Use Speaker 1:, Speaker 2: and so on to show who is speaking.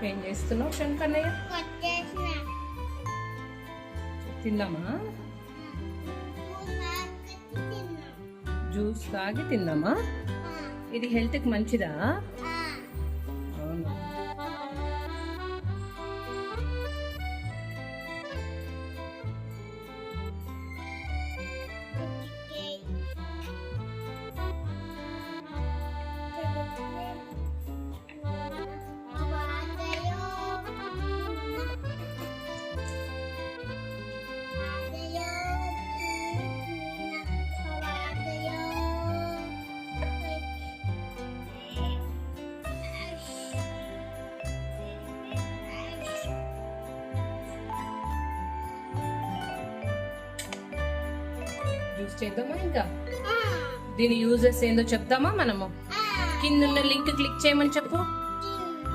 Speaker 1: ఏం చేస్తున్నావు శంకన్నయ్య? తిందామా? జ్యూస్ తాగి తిందామా? ఇది హెల్త్కి మంచిదా? అవును. యూజ్ చేద్దామా? ఇంకా దీని యూజెస్ ఏందో చెప్తామా మనము? కింద లింక్ క్లిక్ చేయమని చెప్పు.